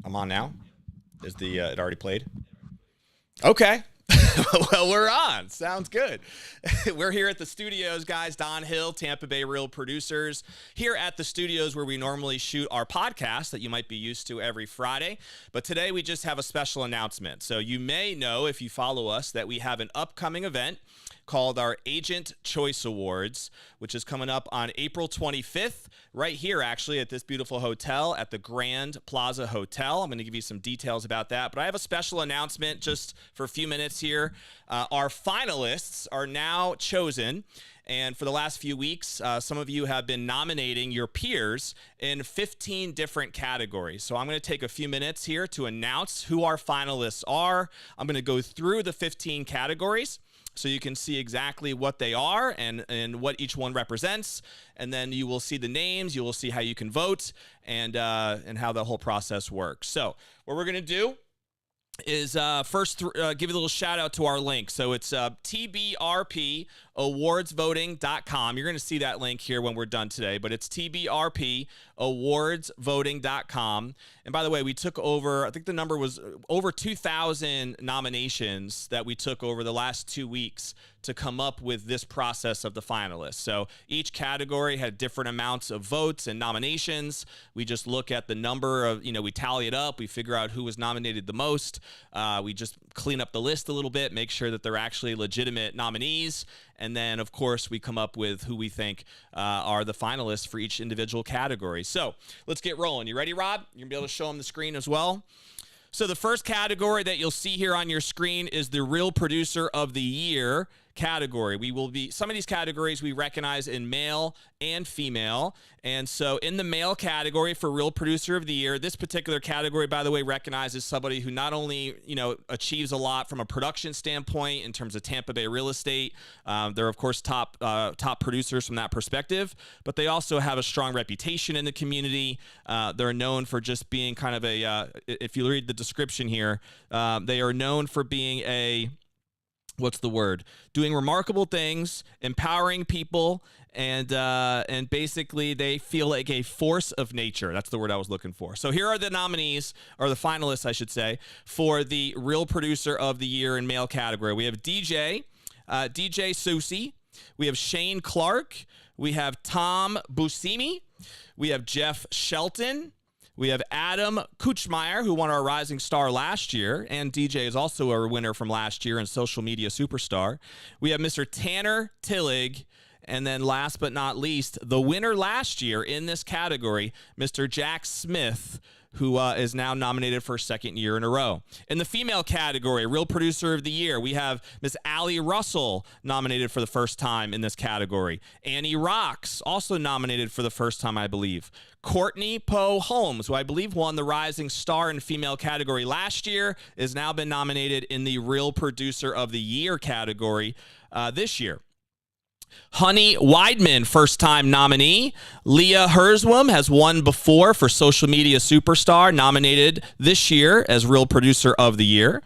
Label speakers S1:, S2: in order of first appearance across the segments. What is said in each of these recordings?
S1: I'm on now. Is the it already played? Okay. Well, we're on. Sounds good. We're here at the studios, guys. Don Hill, Tampa Bay Real Producers, here at the studios where we normally shoot our podcast that you might be used to every Friday. But today we just have a special announcement. So you may know, if you follow us, that we have an upcoming event called our Agent Choice Awards, which is coming up on April 25th, right here, actually, at this beautiful hotel at the Grand Plaza Hotel. I'm going to give you some details about that, but I have a special announcement just for a few minutes here. Our finalists are now chosen, and for the last few weeks, some of you have been nominating your peers in 15 different categories. So I'm going to take a few minutes here to announce who our finalists are. I'm going to go through the 15 categories, so you can see exactly what they are and what each one represents. And then you will see the names, you will see how you can vote, and how the whole process works. So what we're going to do is first give you a little shout out to our link. So it's TBRP awardsvoting.com. You're going to see that link here when we're done today, but it's TBRP awardsvoting.com. And by the way, we took over, I think the number was over 2,000 nominations that we took over the last 2 weeks to come up with this process of the finalists. So each category had different amounts of votes and nominations. We just look at the number of, we tally it up. We figure out who was nominated the most. We just clean up the list a little bit, make sure that they're actually legitimate nominees. And then, of course, we come up with who we think are the finalists for each individual category. So let's get rolling. You ready, Rob? You're going to be able to show them the screen as well. So the first category that you'll see here on your screen is the Real Producer of the Year category. Some of these categories we recognize in male and female. And so in the male category for Real Producer of the Year, this particular category, by the way, recognizes somebody who not only, achieves a lot from a production standpoint in terms of Tampa Bay real estate. They're, of course, top producers from that perspective, but they also have a strong reputation in the community. They're known for just being kind of if you read the description here, they are known for being doing remarkable things, empowering people, and basically they feel like a force of nature. That's the word I was looking for. So here are the nominees, or the finalists, I should say, for the Real Producer of the Year in male category. We have DJ Susi. We have Shane Clark. We have Tom Buscemi. We have Jeff Shelton. We have Adam Kuchmeyer, who won our Rising Star last year, and DJ is also a winner from last year and Social Media Superstar. We have Mr. Tanner Tillig, and then last but not least, the winner last year in this category, Mr. Jack Smith, who is now nominated for a second year in a row. In the female category, Real Producer of the Year, we have Miss Allie Russell nominated for the first time in this category. Annie Rocks, also nominated for the first time, I believe. Courtney Poe Holmes, who I believe won the Rising Star in female category last year, has now been nominated in the Real Producer of the Year category this year. Honey Weidman, first-time nominee. Leah Herzwam has won before for Social Media Superstar, nominated this year as Real Producer of the Year.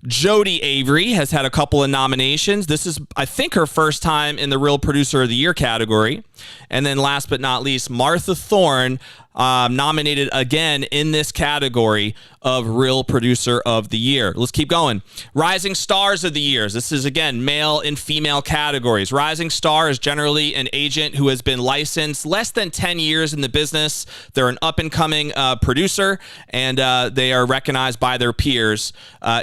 S1: Jody Avery has had a couple of nominations. This is, I think, her first time in the Real Producer of the Year category. And then last but not least, Martha Thorne, nominated again in this category of Real Producer of the Year. Let's keep going. Rising Stars of the Years. This is, again, male and female categories. Rising Star is generally an agent who has been licensed less than 10 years in the business. They're an up-and-coming producer, and they are recognized by their peers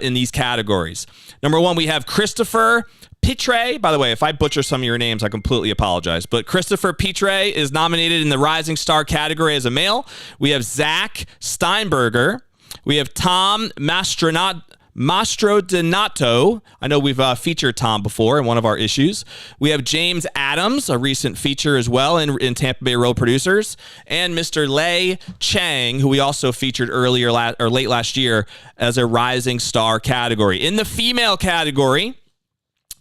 S1: in these categories. Number one, we have Christopher Pitre. By the way, if I butcher some of your names, I completely apologize. But Christopher Pitre is nominated in the Rising Star category as a male. We have Zach Steinberger. We have Tom Mastrodonato. I know we've featured Tom before in one of our issues. We have James Adams, a recent feature as well in Tampa Bay Real Producers. And Mr. Lei Chang, who we also featured late last year as a Rising Star category. In the female category,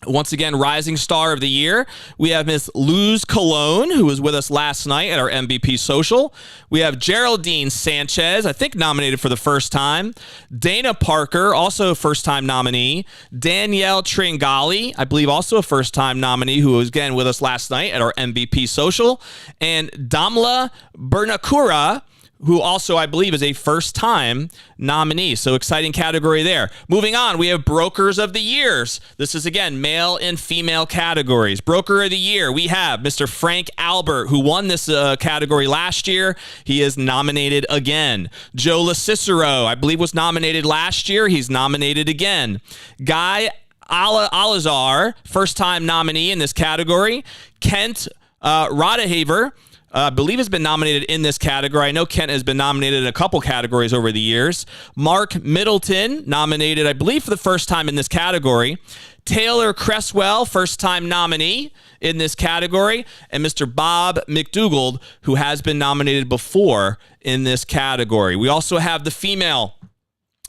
S1: once again, Rising Star of the Year, we have Miss Luz Cologne, who was with us last night at our MVP Social. We have Geraldine Sanchez, I think nominated for the first time. Dana Parker, also a first-time nominee. Danielle Tringali, I believe also a first-time nominee, who was again with us last night at our MVP Social. And Damla Bernakura, who also, I believe, is a first-time nominee. So exciting category there. Moving on, we have Brokers of the Years. This is, again, male and female categories. Broker of the Year, we have Mr. Frank Albert, who won this category last year. He is nominated again. Joe LaCicero, I believe, was nominated last year. He's nominated again. Guy Alazar, first-time nominee in this category. Kent Rodehaver, I believe has been nominated in this category. I know Kent has been nominated in a couple categories over the years. Mark Middleton, nominated, I believe, for the first time in this category. Taylor Cresswell, first-time nominee in this category. And Mr. Bob McDougald, who has been nominated before in this category. We also have the female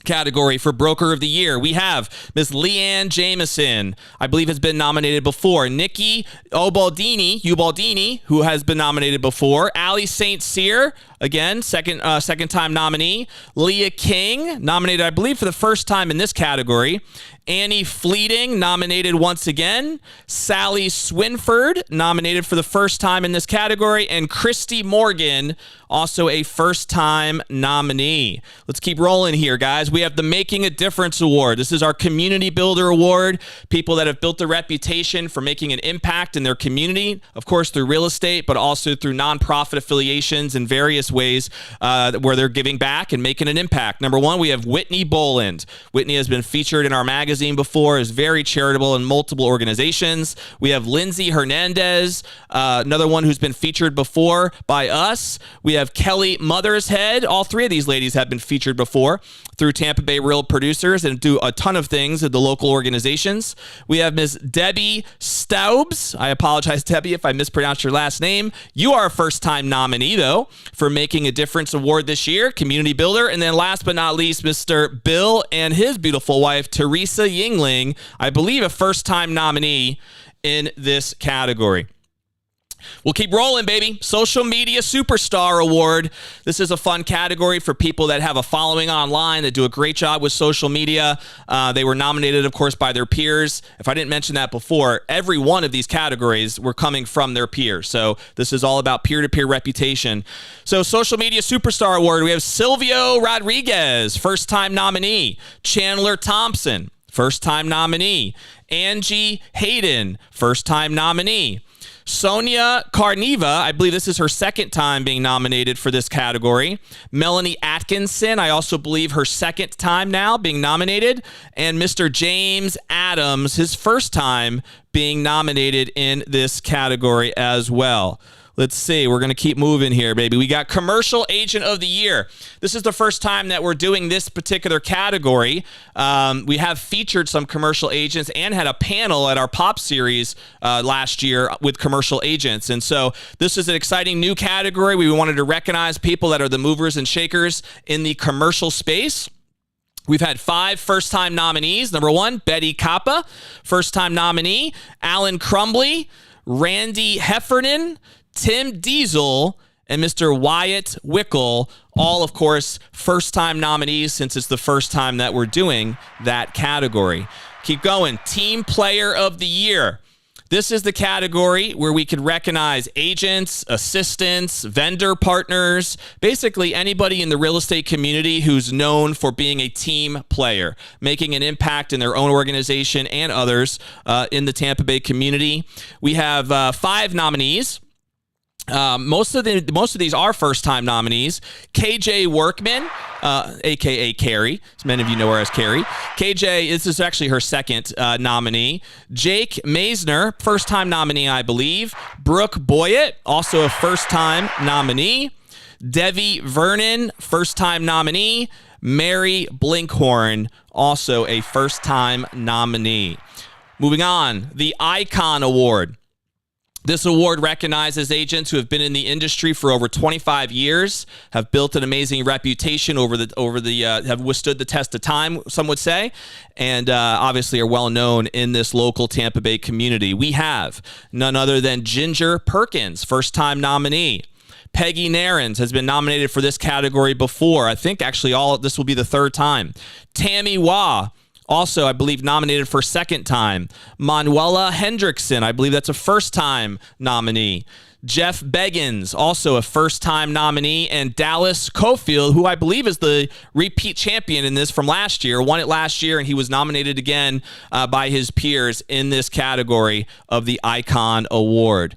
S1: category for Broker of the Year. We have Miss Leanne Jameson, I believe has been nominated before. Nikki Ubaldini, who has been nominated before. Allie St. Cyr, again, second time nominee. Leah King, nominated, I believe, for the first time in this category. Annie Fleeting, nominated once again. Sally Swinford, nominated for the first time in this category. And Christy Morgan, also a first-time nominee. Let's keep rolling here, guys. We have the Making a Difference Award. This is our Community Builder Award. People that have built a reputation for making an impact in their community, of course, through real estate, but also through nonprofit affiliations in various ways where they're giving back and making an impact. Number one, we have Whitney Boland. Whitney has been featured in our magazine before, is very charitable in multiple organizations. We have Lindsay Hernandez, another one who's been featured before by us. We have Kelly Mothershead. All three of these ladies have been featured before through Tampa Bay Real Producers and do a ton of things at the local organizations. We have Ms. Debbie Staubs. I apologize, Debbie, if I mispronounced your last name. You are a first-time nominee, though, for Making a Difference Award this year, Community Builder. And then last but not least, Mr. Bill and his beautiful wife, Teresa Yingling, I believe a first-time nominee in this category. We'll keep rolling, baby. Social Media Superstar Award. This is a fun category for people that have a following online that do a great job with social media. They were nominated, of course, by their peers. If I didn't mention that before, every one of these categories were coming from their peers. So this is all about peer-to-peer reputation. So Social Media Superstar Award, we have Silvio Rodriguez, first-time nominee. Chandler Thompson, first-time nominee. Angie Hayden, first-time nominee. Sonia Carneva, I believe this is her second time being nominated for this category. Melanie Atkinson, I also believe her second time now being nominated. And Mr. James Adams, his first time being nominated in this category as well. Let's see. We're going to keep moving here, baby. We got Commercial Agent of the Year. This is the first time that we're doing this particular category. We have featured some commercial agents and had a panel at our Pop series last year with commercial agents. And so this is an exciting new category. We wanted to recognize people that are the movers and shakers in the commercial space. We've had 5 first-time nominees. Number 1, Betty Kappa, first-time nominee. Alan Crumbly, Randy Heffernan, Tim Diesel, and Mr. Wyatt Wickle, all, of course, first-time nominees since it's the first time that we're doing that category. Keep going. Team Player of the Year. This is the category where we can recognize agents, assistants, vendor partners, basically anybody in the real estate community who's known for being a team player, making an impact in their own organization and others in the Tampa Bay community. We have 5 nominees. Most of these are first-time nominees. KJ Workman, a.k.a. Carrie, as many of you know her as Carrie. KJ, this is actually her second nominee. Jake Maisner, first-time nominee, I believe. Brooke Boyett, also a first-time nominee. Devi Vernon, first-time nominee. Mary Blinkhorn, also a first-time nominee. Moving on, the Icon Award. This award recognizes agents who have been in the industry for over 25 years, have built an amazing reputation have withstood the test of time, some would say, and obviously are well known in this local Tampa Bay community. We have none other than Ginger Perkins, first-time nominee. Peggy Narens has been nominated for this category before. I think actually this will be the third time. Tammy Wah, also, I believe, nominated for second time. Manuela Hendrickson, I believe that's a first-time nominee. Jeff Beggins, also a first-time nominee, and Dallas Cofield, who I believe is the repeat champion in this from last year, won it last year, and he was nominated again by his peers in this category of the Icon Award.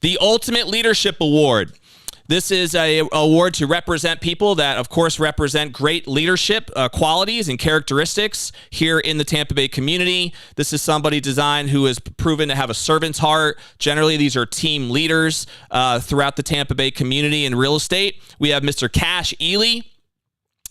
S1: The Ultimate Leadership Award. This is an award to represent people that, of course, represent great leadership qualities and characteristics here in the Tampa Bay community. This is somebody designed who has proven to have a servant's heart. Generally, these are team leaders throughout the Tampa Bay community in real estate. We have Mr. Cash Ely,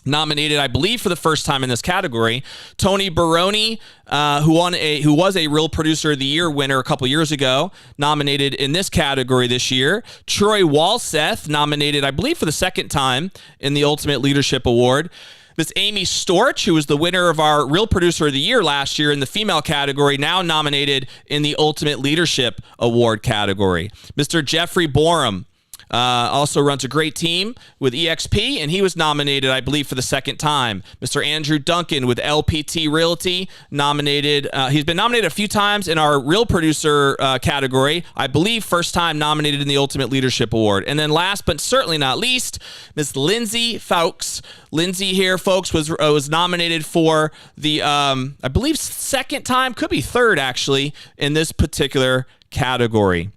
S1: nominated, I believe, for the first time in this category. Tony Baroni, who was a Real Producer of the Year winner a couple years ago, nominated in this category this year. Troy Walseth, nominated, I believe, for the second time in the Ultimate Leadership Award. Miss Amy Storch, who was the winner of our Real Producer of the Year last year in the female category, now nominated in the Ultimate Leadership Award category. Mr. Jeffrey Borum, also runs a great team with EXP, and he was nominated, I believe, for the second time. Mr. Andrew Duncan with LPT Realty, nominated. He's been nominated a few times in our Real Producer category. I believe first time nominated in the Ultimate Leadership Award. And then last but certainly not least, Miss Lindsay Fowkes. Lindsay here, folks, was nominated for the, I believe, second time, could be third, actually, in this particular category.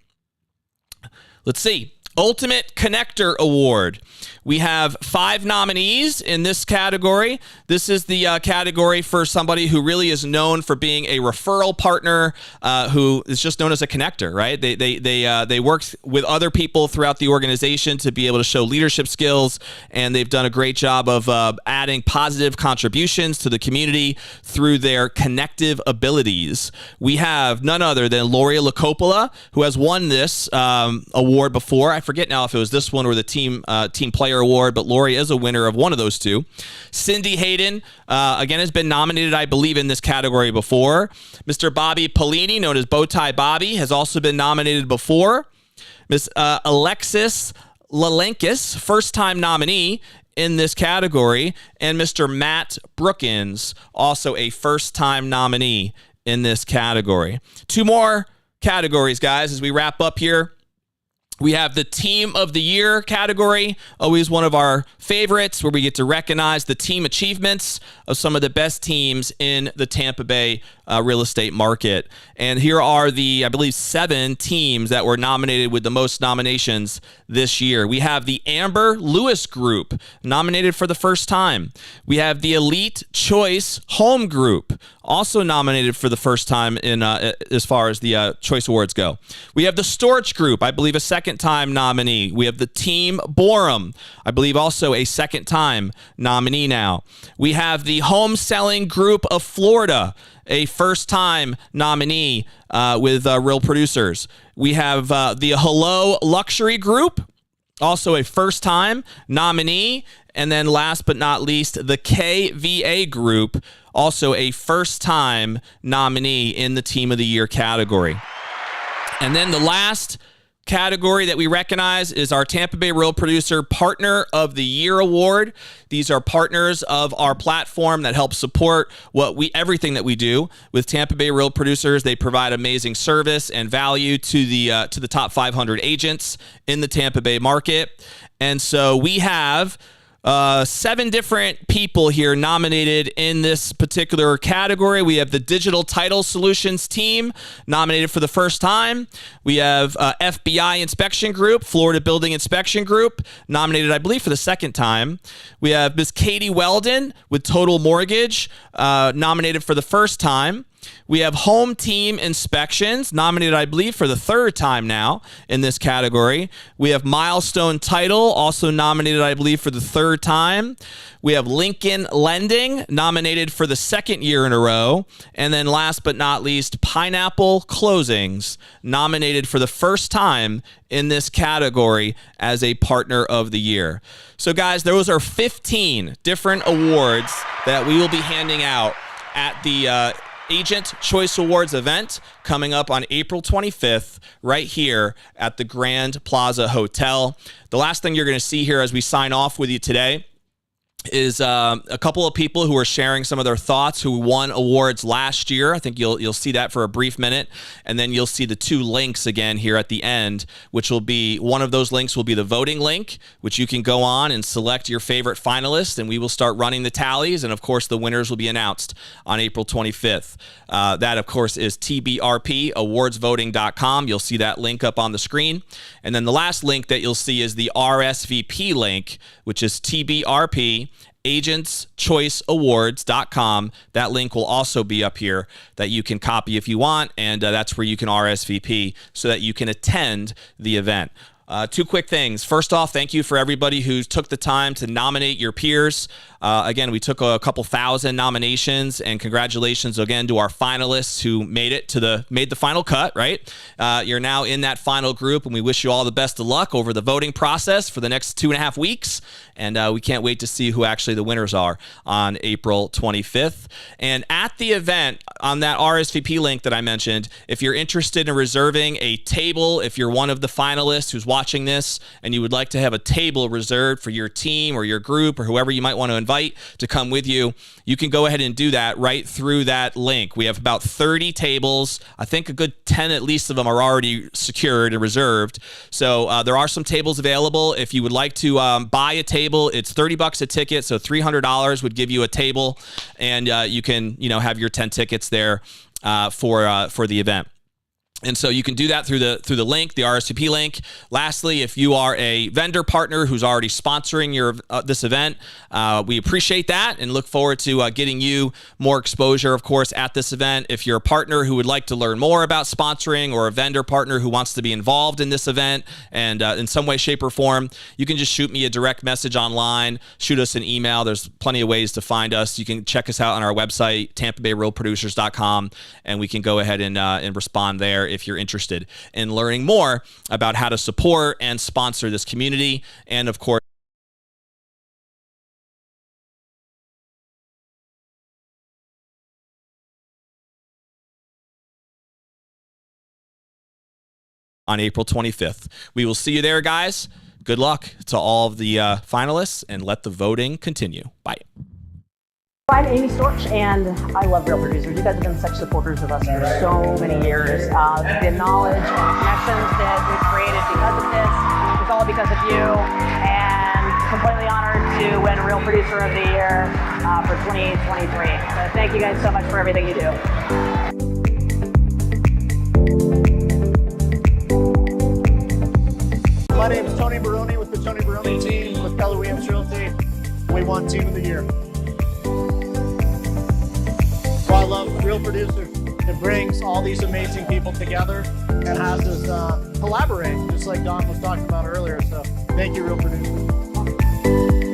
S1: Let's see. Ultimate Connector Award. We have 5 nominees in this category. This is the category for somebody who really is known for being a referral partner, who is just known as a connector, right? They work with other people throughout the organization to be able to show leadership skills, and they've done a great job of adding positive contributions to the community through their connective abilities. We have none other than Loria LaCoppola, who has won this award before. I forget now if it was this one or the team player award, but Lori is a winner of one of those two. Cindy Hayden, again, has been nominated, I believe, in this category before. Mr. Bobby Polini, known as Bowtie Bobby, has also been nominated before. Miss Alexis Lalenkis, first-time nominee in this category. And Mr. Matt Brookins, also a first-time nominee in this category. 2 more categories, guys, as we wrap up here. We have the Team of the Year category, always one of our favorites, where we get to recognize the team achievements of some of the best teams in the Tampa Bay real estate market. And here are the, I believe, 7 teams that were nominated with the most nominations this year. We have the Amber Lewis Group, nominated for the first time. We have the Elite Choice Home Group, also nominated for the first time in as far as the Choice Awards go. We have the Storch Group, I believe a second-time nominee. We have the Team Borum, I believe also a second-time nominee now. We have the Home Selling Group of Florida, a first-time nominee with Real Producers. We have the Hello Luxury Group, also a first-time nominee. And then last but not least, the KVA Group, also a first-time nominee in the Team of the Year category. And then the last category that we recognize is our Tampa Bay Real Producer Partner of the Year Award. These are partners of our platform that help support everything that we do with Tampa Bay Real Producers. They provide amazing service and value to the top 500 agents in the Tampa Bay market. And so we have 7 different people here nominated in this particular category. We have the Digital Title Solutions team, nominated for the first time. We have FBI Inspection Group, Florida Building Inspection Group, nominated, I believe, for the second time. We have Miss Katie Weldon with Total Mortgage, nominated for the first time. We have Home Team Inspections, nominated, I believe, for the third time now in this category. We have Milestone Title, also nominated, I believe, for the third time. We have Lincoln Lending, nominated for the second year in a row. And then last but not least, Pineapple Closings, nominated for the first time in this category as a Partner of the Year. So, guys, those are 15 different awards that we will be handing out at the Agent Choice Awards event coming up on April 25th right here at the Grand Plaza Hotel. The last thing you're going to see here as we sign off with you today is a couple of people who are sharing some of their thoughts who won awards last year. I think you'll see that for a brief minute, and then you'll see the two links again here at the end, which will be, one of those links will be the voting link, which you can go on and select your favorite finalist, and we will start running the tallies, and of course the winners will be announced on April 25th. That of course is TBRP awardsvoting.com. You'll see that link up on the screen, and then the last link that you'll see is the RSVP link, which is TBRP agentschoiceawards.com. That link will also be up here that you can copy if you want, and that's where you can RSVP so that you can attend the event. Two quick things. First off, thank you for everybody who took the time to nominate your peers. Again, we took a couple thousand nominations, and congratulations again to our finalists who made the final cut, right? You're now in that final group, and we wish you all the best of luck over the voting process for the next 2.5 weeks. And we can't wait to see who actually the winners are on April 25th. And at the event, on that RSVP link that I mentioned, if you're interested in reserving a table, if you're one of the finalists who's watching this and you would like to have a table reserved for your team or your group or whoever you might want to invite to come with you, you can go ahead and do that right through that link. We have about 30 tables. I think a good 10 at least of them are already secured and reserved. So there are some tables available. If you would like to buy a table, it's $30 a ticket, so $300 would give you a table, and you can have your 10 tickets there for the event. And so you can do that through the link, the RSVP link. Lastly, if you are a vendor partner who's already sponsoring this event, we appreciate that and look forward to getting you more exposure, of course, at this event. If you're a partner who would like to learn more about sponsoring, or a vendor partner who wants to be involved in this event and in some way, shape, or form, you can just shoot me a direct message online, shoot us an email. There's plenty of ways to find us. You can check us out on our website, TampaBayRealProducers.com, and we can go ahead and respond there if you're interested in learning more about how to support and sponsor this community. And of course, on April 25th. We will see you there, guys. Good luck to all of the finalists, and let the voting continue. Bye.
S2: I'm Amy Storch, and I love Real Producers. You guys have been such supporters of us for so many years. The knowledge and connections that we've created because of this, it's all because of you, and completely honored to win Real Producer of the Year for 2023. So thank you guys so much for everything you do.
S3: My name is Tony Baroni with the Tony Baroni team with Keller Williams Realty. We won Team of the Year. So I love Real Producers. It brings all these amazing people together and has us collaborate, just like Don was talking about earlier. So thank you, Real Producers.